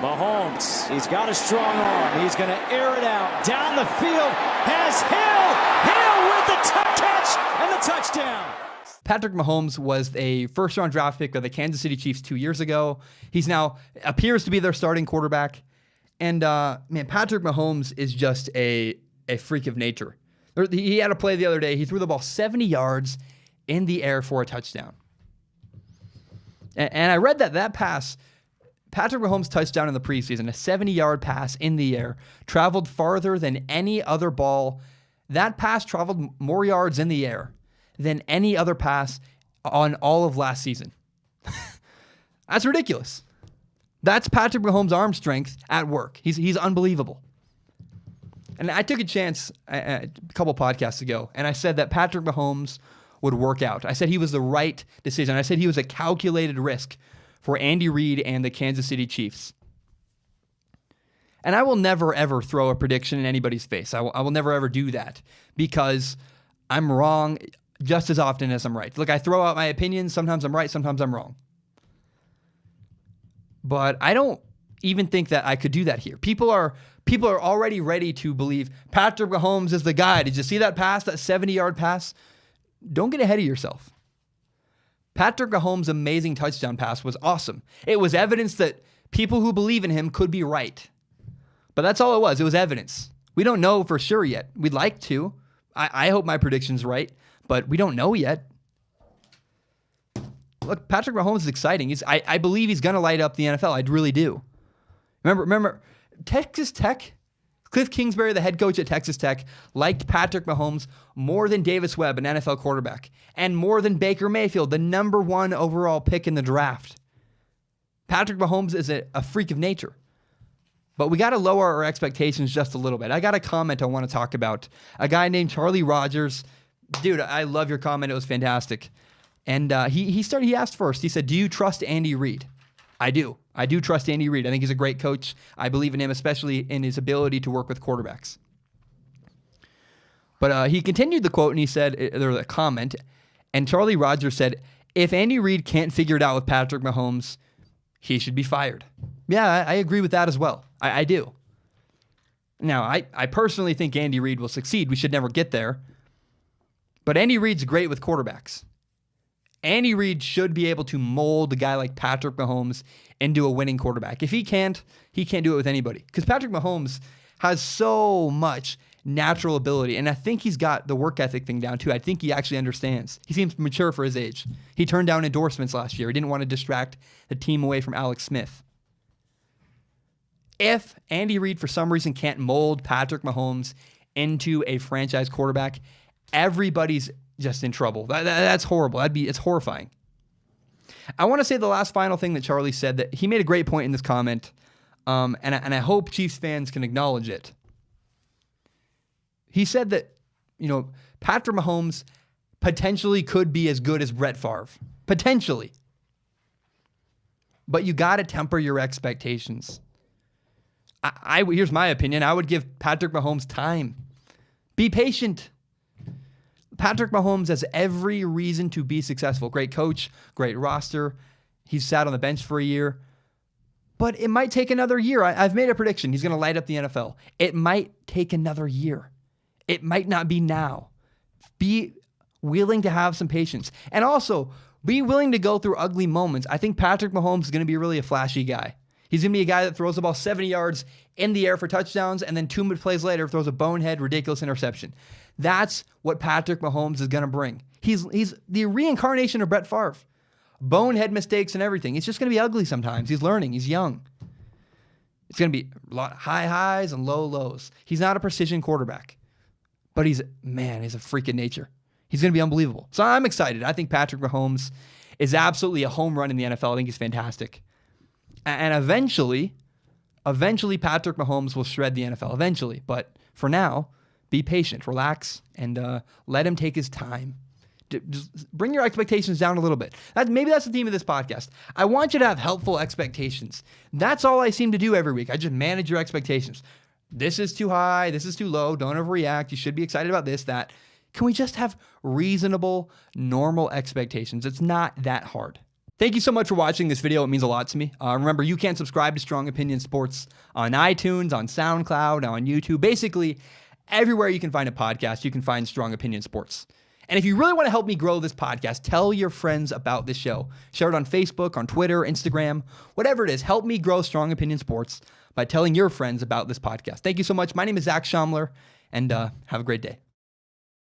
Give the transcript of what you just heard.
Mahomes, he's got a strong arm. He's going to air it out. Down the field has Hill. Hill with the catch and the touchdown. Patrick Mahomes was a first-round draft pick of the Kansas City Chiefs 2 years ago. He's now appears to be their starting quarterback. And, man, Patrick Mahomes is just a freak of nature. He had a play the other day. He threw the ball 70 yards in the air for a touchdown. And I read that pass, Patrick Mahomes' touchdown in the preseason, a 70-yard pass in the air, traveled farther than any other ball. That pass traveled more yards in the air than any other pass on all of last season. That's ridiculous. That's Patrick Mahomes' arm strength at work. He's unbelievable. And I took a chance a couple podcasts ago, and I said that Patrick Mahomes would work out. I said he was the right decision. I said he was a calculated risk for Andy Reid and the Kansas City Chiefs. And I will never, ever throw a prediction in anybody's face. I will never, ever do that because I'm wrong just as often as I'm right. Look, I throw out my opinions. Sometimes I'm right, sometimes I'm wrong. But I don't even think that I could do that here. People are already ready to believe Patrick Mahomes is the guy. Did you see that pass, that 70-yard pass? Don't get ahead of yourself. Patrick Mahomes' amazing touchdown pass was awesome. It was evidence that people who believe in him could be right. But that's all it was. It was evidence. We don't know for sure yet. We'd like to. I hope my prediction's right, but we don't know yet. Look, Patrick Mahomes is exciting. I believe he's going to light up the NFL. I really do. Remember, Texas Tech, Cliff Kingsbury, the head coach at Texas Tech, liked Patrick Mahomes more than Davis Webb, an NFL quarterback, and more than Baker Mayfield, the number 1 overall pick in the draft. Patrick Mahomes is a freak of nature. But we got to lower our expectations just a little bit. I got a comment I want to talk about. A guy named Charlie Rogers. Dude, I love your comment. It was fantastic. And he asked first. He said, do you trust Andy Reid? I do. I do trust Andy Reid. I think he's a great coach. I believe in him, especially in his ability to work with quarterbacks. But he continued the quote, and he said, there was a comment, and Charlie Rogers said, if Andy Reid can't figure it out with Patrick Mahomes, he should be fired. Yeah, I agree with that as well. I do. Now, I personally think Andy Reid will succeed. We should never get there. But Andy Reid's great with quarterbacks. Andy Reid should be able to mold a guy like Patrick Mahomes into a winning quarterback. If he can't do it with anybody. Because Patrick Mahomes has so much natural ability, and I think he's got the work ethic thing down too. I think he actually understands. He seems mature for his age. He turned down endorsements last year. He didn't want to distract the team away from Alex Smith. If Andy Reid, for some reason, can't mold Patrick Mahomes into a franchise quarterback, everybody's just in trouble. That's horrible. It's horrifying. I want to say the last final thing that Charlie said, that he made a great point in this comment, and I hope Chiefs fans can acknowledge it. He said that, Patrick Mahomes potentially could be as good as Brett Favre. Potentially. But you got to temper your expectations. Here's my opinion. I would give Patrick Mahomes time. Be patient. Patrick Mahomes has every reason to be successful. Great coach, great roster. He's sat on the bench for a year. But it might take another year. I've made a prediction. He's going to light up the NFL. It might take another year. It might not be now. Be willing to have some patience. And also, be willing to go through ugly moments. I think Patrick Mahomes is going to be really a flashy guy. He's going to be a guy that throws the ball 70 yards in the air for touchdowns, and then 2 plays later throws a bonehead, ridiculous interception. That's what Patrick Mahomes is going to bring. He's the reincarnation of Brett Favre. Bonehead mistakes and everything. It's just going to be ugly sometimes. He's learning. He's young. It's going to be a lot of high highs and low lows. He's not a precision quarterback, but he's a freak of nature. He's going to be unbelievable. So I'm excited. I think Patrick Mahomes is absolutely a home run in the NFL. I think he's fantastic. And eventually Patrick Mahomes will shred the NFL. Eventually. But for now, be patient, relax, and let him take his time. Just bring your expectations down a little bit. Maybe that's the theme of this podcast. I want you to have helpful expectations. That's all I seem to do every week. I just manage your expectations. This is too high. This is too low. Don't overreact. You should be excited about this, that. Can we just have reasonable, normal expectations? It's not that hard. Thank you so much for watching this video. It means a lot to me. Remember, you can subscribe to Strong Opinion Sports on iTunes, on SoundCloud, on YouTube. Basically, everywhere you can find a podcast, you can find Strong Opinion Sports. And if you really want to help me grow this podcast, tell your friends about this show. Share it on Facebook, on Twitter, Instagram, whatever it is. Help me grow Strong Opinion Sports by telling your friends about this podcast. Thank you so much. My name is Zach Schaumler, and have a great day.